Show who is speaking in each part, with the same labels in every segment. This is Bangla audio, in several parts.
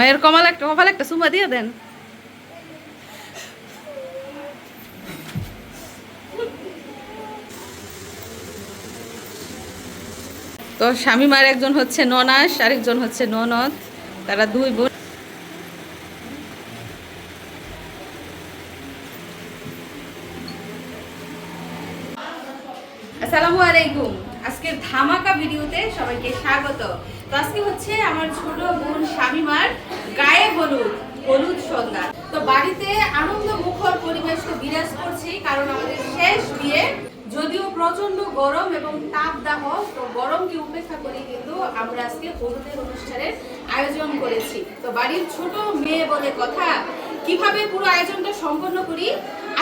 Speaker 1: মায়ের কপালে একটা চুমা দিয়ে দেন। তো স্বামীমার একজন হচ্ছে ননাস, আরেকজন হচ্ছে ননদ, তারা দুই বোন। আসসালামু আলাইকুম। আজকের ধামাকা ভিডিওতে সবাইকে স্বাগত। তো আজকে হচ্ছে আমার ছোট বোন শামিমার গায়ে হলুদ সন্ধ্যা। তো বাড়িতে আনন্দ মুখর পরিবেশ তো বিরাজ করছে, কারণ আমাদের শেষ বিয়ে। যদিও প্রচন্ড গরম এবং তাপদাহ, তো গরমকে উপেক্ষা করে কিন্তু আমরা আজকে হলুদের অনুষ্ঠানের আয়োজন করেছি। তো বাড়ির ছোট মেয়ে বলে কথা, কিভাবে পুরো আয়োজনটা সম্পন্ন করি,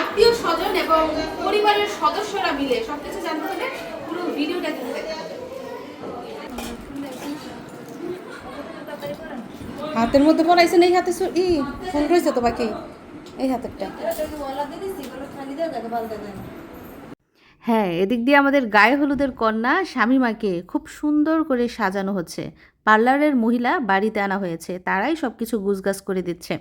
Speaker 1: আত্মীয় স্বজন এবং পরিবারের সদস্যরা মিলে সবকিছু জানতে হলে পুরো ভিডিওটা দেখতে। হাতের মধ্যে পড়াইছেন, এই হাতে ফুল রয়েছে তো বাকি এই হাতেরটা। হ্যাঁ, এদিক দিয়ে আমাদের গায়ে হলুদের কন্যা শামিমাকে খুব সুন্দর করে সাজানো হচ্ছে। পার্লারের মহিলা বাড়িতে আনা হয়েছে, তারাই সব কিছু গুছগাছ করে দিচ্ছে।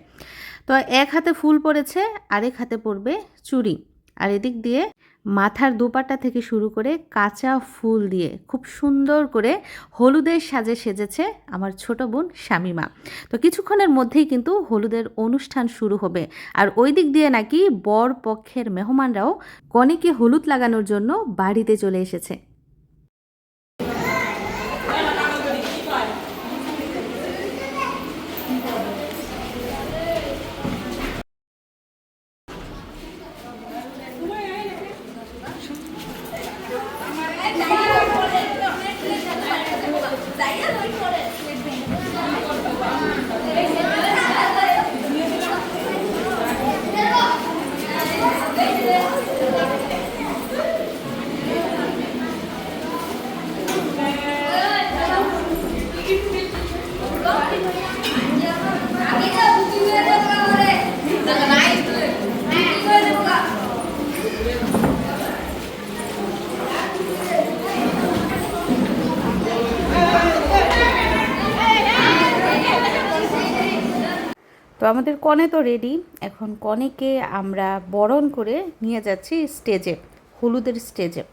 Speaker 1: তো এক হাতে ফুল পড়েছে, আরেক হাতে পড়বে চুড়ি। আর এদিক দিয়ে মাথার দোপাট্টা থেকে শুরু করে কাঁচা ফুল দিয়ে খুব সুন্দর করে হলুদের সাজে সেজেছে আমার ছোট বোন শামিমা। তো কিছুক্ষণের মধ্যেই কিন্তু হলুদের অনুষ্ঠান শুরু হবে। আর ওই দিক দিয়ে নাকি বর পক্ষের মেহমানরাও কনেকে হলুদ লাগানোর জন্য বাড়িতে চলে এসেছে। তো আমাদের কনে তো রেডি, এখন কনেকে আমরা বরণ করে নিয়ে যাচ্ছি স্টেজে, হলুদের স্টেজে।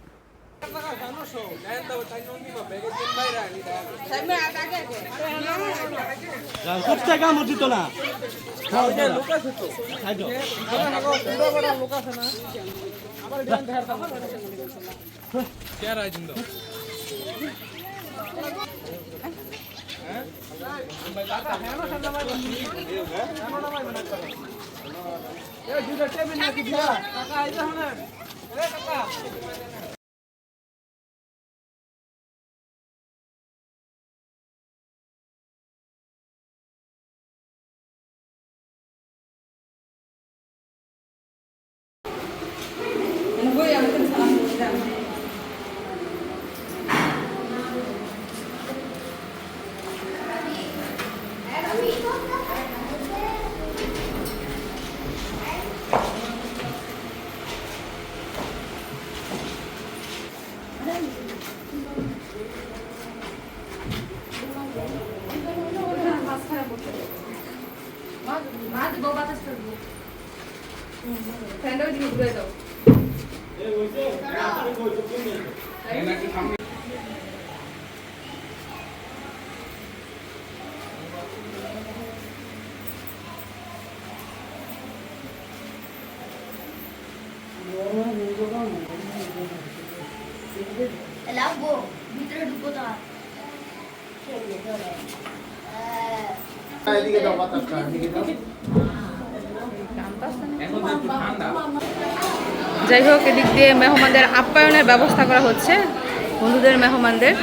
Speaker 2: লাগবো ভিতরে ঢুকবো তো
Speaker 1: যাই হোক, এদিক দিয়ে মেহমানদের আপ্যায়নের ব্যবস্থা করা হচ্ছে, হলুদের মেহমানদের।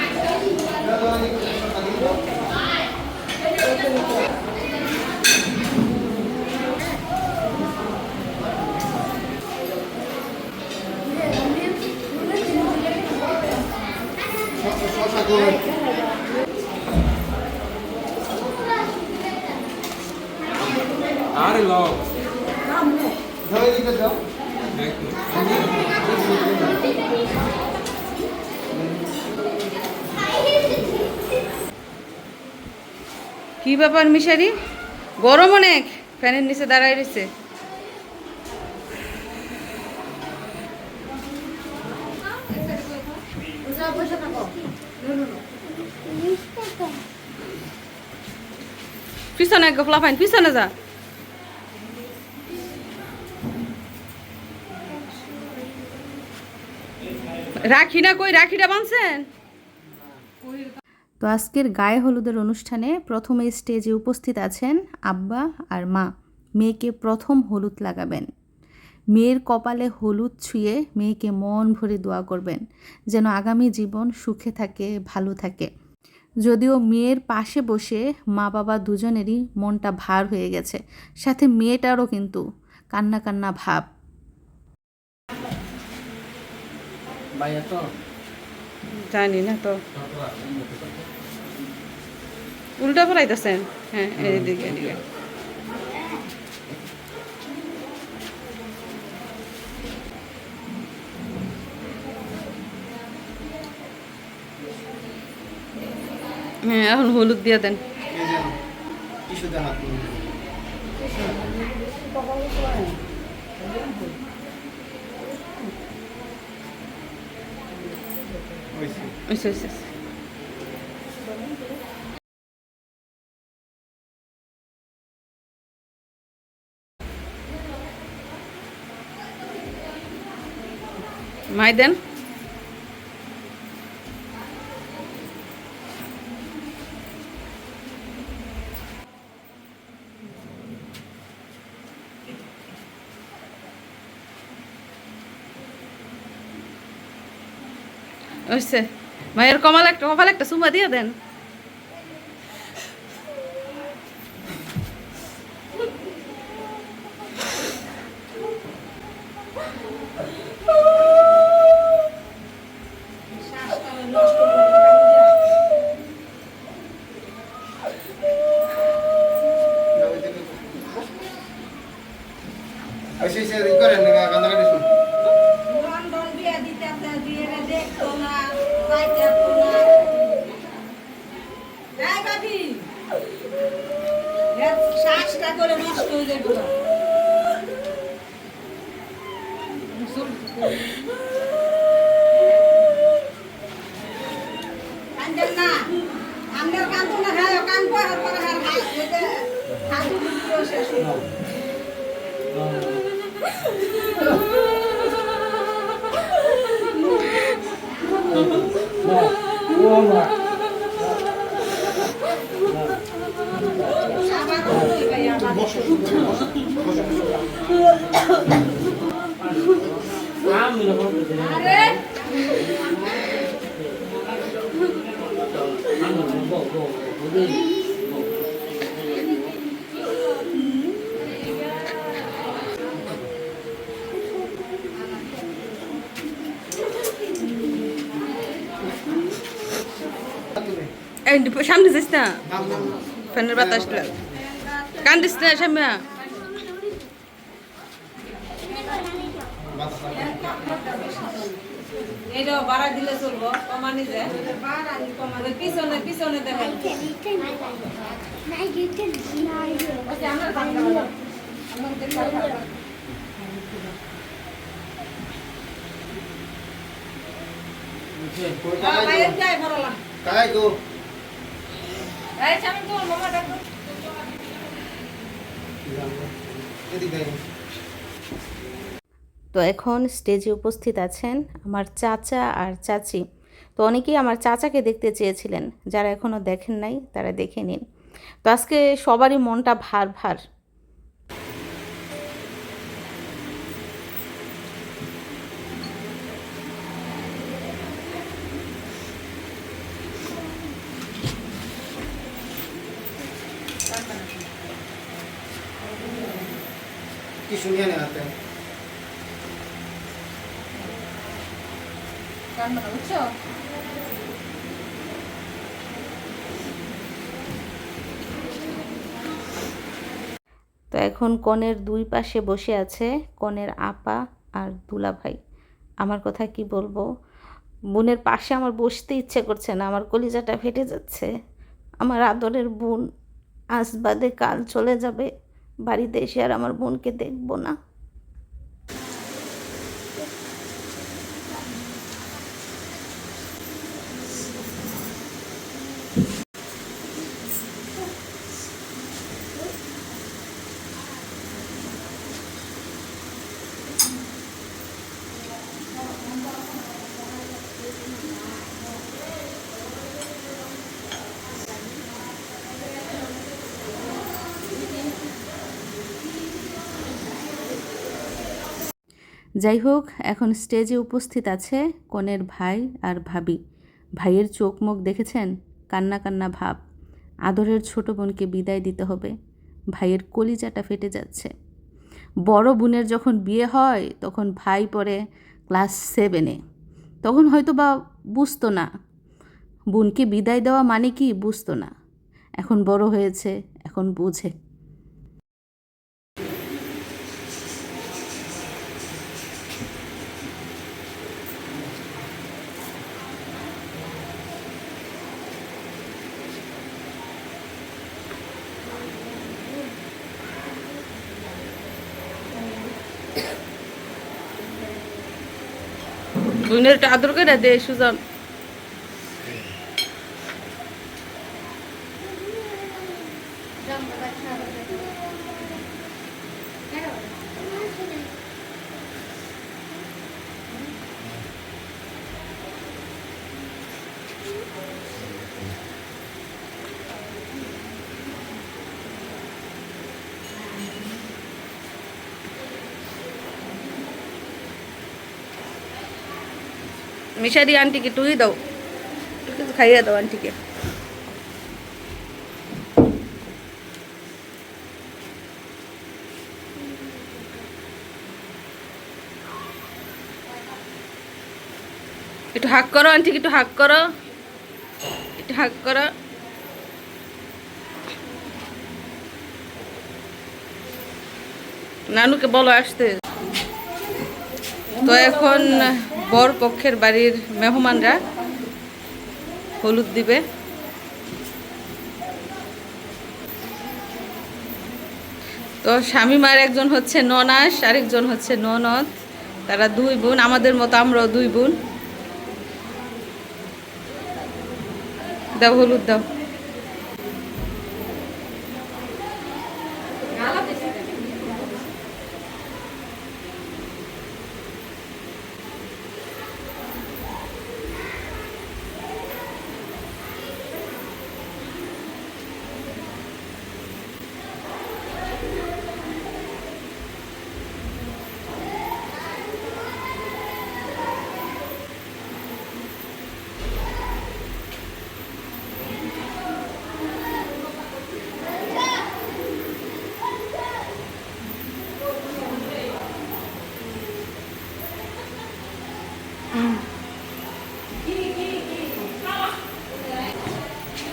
Speaker 3: আরে লও যাও এদিকে যাও।
Speaker 1: কি ব্যাপার মিশারি, গরম অনেক, ফ্যানের নিচে দাঁড়ায় রয়েছে। পিছনে গোফলা ফাইন, পিছনে যা। রাখি না কই, রাখিটা বাঁধছেন? তো আজকের গায়ে হলুদের অনুষ্ঠানে প্রথমে স্টেজে উপস্থিত আছেন আব্বা আর মা। মেয়েকে প্রথম হলুদ লাগাবেন। মেয়ের কপালে হলুদ ছুঁয়ে মেয়েকে মন ভরে দোয়া করবেন যেন আগামী জীবন সুখে থাকে, ভালো থাকে। যদিও মেয়ের পাশে বসে মা বাবা দুজনেরই মনটা ভার হয়ে গেছে, সাথে মেয়েটারও কিন্তু কান্না কান্না ভাব। জানি না তো, উল্টা পড়াইতেছেন। হ্যাঁ, এদিকে এদিকে। হ্যাঁ, এখন হলুদ দিয়ে দেন। আচ্ছা আচ্ছা। মাই দেন। হচ্ছে মায়ের কপাল একটা চুমা দিয়ে দেন।
Speaker 4: করে নষ্ট হয়ে যাবে কান্দন না আমনের কান্দন না হয় কান কো আর পরে আর হাত এটা হাত দুটো শেষ হলো
Speaker 1: সামনে যাইস না, ফ্যানের বাতাস কান্দিস না সামনে।
Speaker 4: এটা বাড়া দিলে চলবো কমানি যায় পিছনে পিছনে দেখেন
Speaker 1: তো এখন স্টেজে উপস্থিত আছেন আমার চাচা আর চাচি। তো অনেকেই আমার চাচাকে দেখতে চেয়েছিলেন, যারা এখনও দেখেন নাই তারা দেখে নিন। তো আজকে সবারই মনটা ভার ভার।
Speaker 3: কি শুনিয়ে না আতে
Speaker 4: বুঝছো
Speaker 1: তো এখন কনের দুই পাশে বসে আছে কনের আপা আর দুলাভাই। আমার কথা কি বলবো, বোনের পাশে আমার বসতে ইচ্ছে করছে না, আমার কলিজাটা ফেটে যাচ্ছে। আমার আদরের বোন আজ বাদে কাল চলে যাবে, বাড়িতে এসে আর আমার বোনকে দেখবো না। যাই হোক, এখন স্টেজে উপস্থিত আছে কনের ভাই আর ভাবি। ভাইয়ের চোখ মুখ দেখেছেন, কান্না কান্না ভাব। আদরের ছোট বোনকে বিদায় দিতে হবে, ভাইয়ের কলিজাটা ফেটে যাচ্ছে। বড় বোনের যখন বিয়ে হয় তখন ভাই পড়ে ক্লাস 7-এ, তখন হয়তো বা বুঝতো না বোনকে বিদায় দেওয়া মানে কি, বুঝতো না। এখন বড় হয়েছে, এখন বুঝে। বোনের একটু আদর করে দে সুজন। মিশারি আন্টিকে টুই দাও, একটু কিছু খাইয়ে দাও আন্টিকে। একটু হাক করো আন্টিকে, একটু হাক করো, একটু হাক করো। নানুকে বলো আসতে। তো এখন বর পক্ষের বাড়ির মেহমানরা হলুদ দিবে। তো স্বামীমার একজন হচ্ছে ননাস, আরেকজন হচ্ছে ননদ। তারা দুই বোন, আমাদের মতো আমরাও দুই বোন। দাও হলুদ দাও।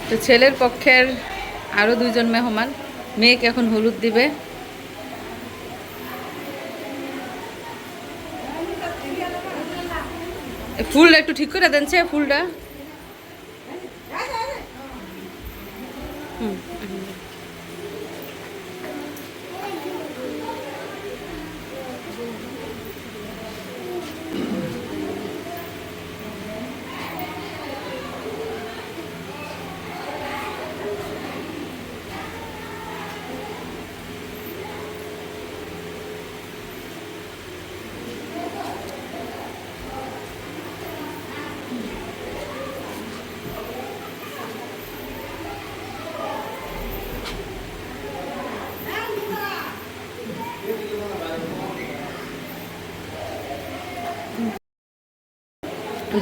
Speaker 1: তো ছেলের পক্ষের আরও দুইজন মেহমান, মেয়েকে এখন হলুদ দিবে। ফুলটা একটু ঠিক করে দেন, ফুলটা।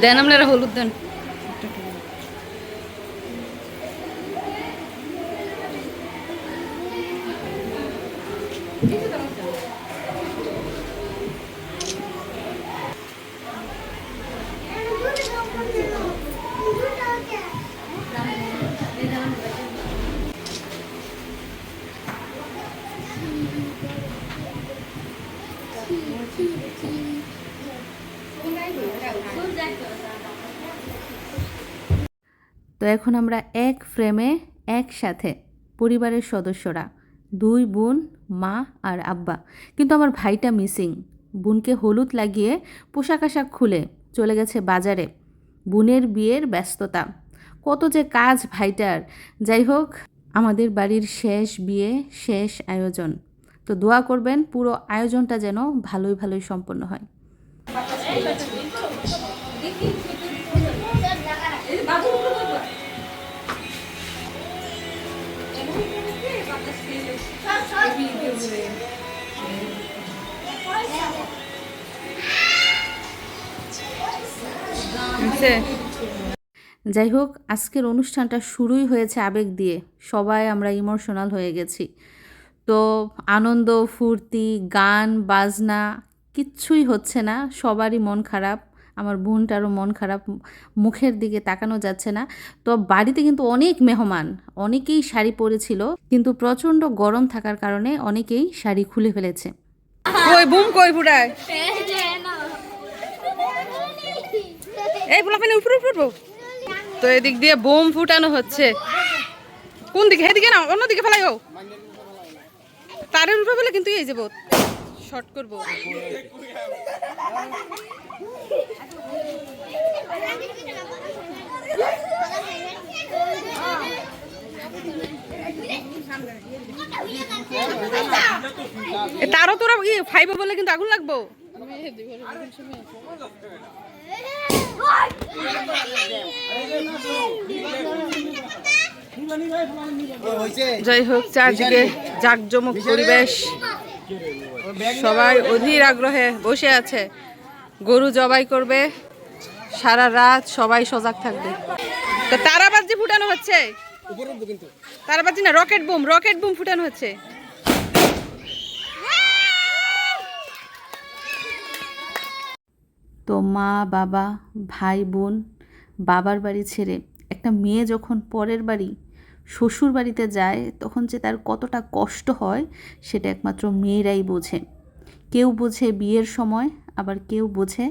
Speaker 1: দেন আপনারা হলুদ দেন। তো এখন আমরা এক ফ্রেমে একসাথে পরিবারের সদস্যরা, 2 বোন, মা আর আব্বা। কিন্তু আমার ভাইটা মিসিং। বোনকে হলুদ লাগিয়ে পোশাক আশাক খুলে চলে গেছে বাজারে। বোনের বিয়ের ব্যস্ততা, কত যে কাজ ভাইটার। যাই হোক, আমাদের বাড়ির শেষ বিয়ে, শেষ আয়োজন। তো দোয়া করবেন পুরো আয়োজনটা যেন ভালোই ভালোই সম্পন্ন হয়। যাই হোক, আজকের অনুষ্ঠানটা শুরুই হয়েছে আবেগ দিয়ে। সবাই আমরা ইমোশনাল হয়ে গেছি। তো আনন্দ, ফুর্তি, গান বাজনা কিচ্ছুই হচ্ছে না, সবারই মন খারাপ। আমার বোনটারও মন খারাপ, মুখের দিকে তাকানো যাচ্ছে না। তো বাড়িতে কিন্তু অনেক মেহমান, অনেকেই শাড়ি পরেছিল, কিন্তু প্রচণ্ড গরম থাকার কারণে অনেকেই শাড়ি খুলে ফেলেছে।
Speaker 4: কই বুম কই ফুটায় এই ফুলা ফেলে উপরে উঠবো। তো এদিক দিয়ে বোম ফুটানো হচ্ছে। কোন দিকে? এদিকে না, অন্যদিকে ফেলাইও। তারের উপরে ফেলে কিন্তু এই যাবো, শর্ট করবো। তারও তোরা ফাইভে বলে কিন্তু আগুন লাগবো। যাই হোক, চারদিকে জাঁকজমক পরিবেশ, সবাই অধীর আগ্রহে বসে আছে। গরু জবাই করবে, সারা রাত সবাই সজাগ থাকবে। তো তারাবাজি ফুটানো হচ্ছে, তারাবাজি না, রকেট বুম ফুটানো হচ্ছে।
Speaker 1: তো মা বাবা, ভাই বোন, বাবার বাড়ি ছেড়ে একটা মেয়ে যখন পরের বাড়ি, শ্বশুর বাড়িতে যায়, তখন যে তার কতটা কষ্ট হয় সেটা একমাত্র মেয়েরাই বোঝে। কেউ বোঝে বিয়ের সময়, আবার কেউ বোঝে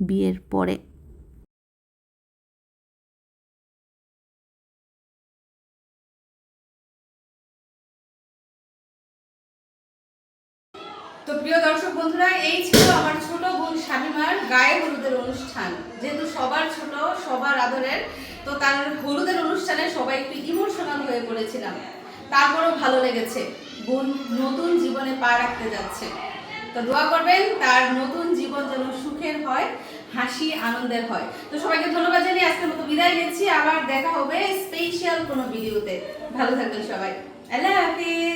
Speaker 1: বিয়ের পরে।
Speaker 4: তো প্রিয় দর্শক বন্ধুরা, এই ছিল আমার ছোট বোন শামিমার গায়ে হলুদের অনুষ্ঠান। যেহেতু সবার ছোট, সবার আদরের, তো তার হলুদের অনুষ্ঠানে সবাই একটু ইমোশনাল হয়ে পড়েছিলাম। তারপরও ভালো লেগেছে, বোন নতুন জীবনে পা রাখতে যাচ্ছে। তো দোয়া করবেন তার নতুন জীবন যেন সুখের হয়, হাসি আনন্দের হয়। তো সবাইকে ধন্যবাদ জানিয়ে আজকের মতো বিদায় নিচ্ছি। আবার দেখা হবে স্পেশাল কোনো ভিডিওতে। ভালো থাকবেন সবাই, আল্লাহ হাফিজ।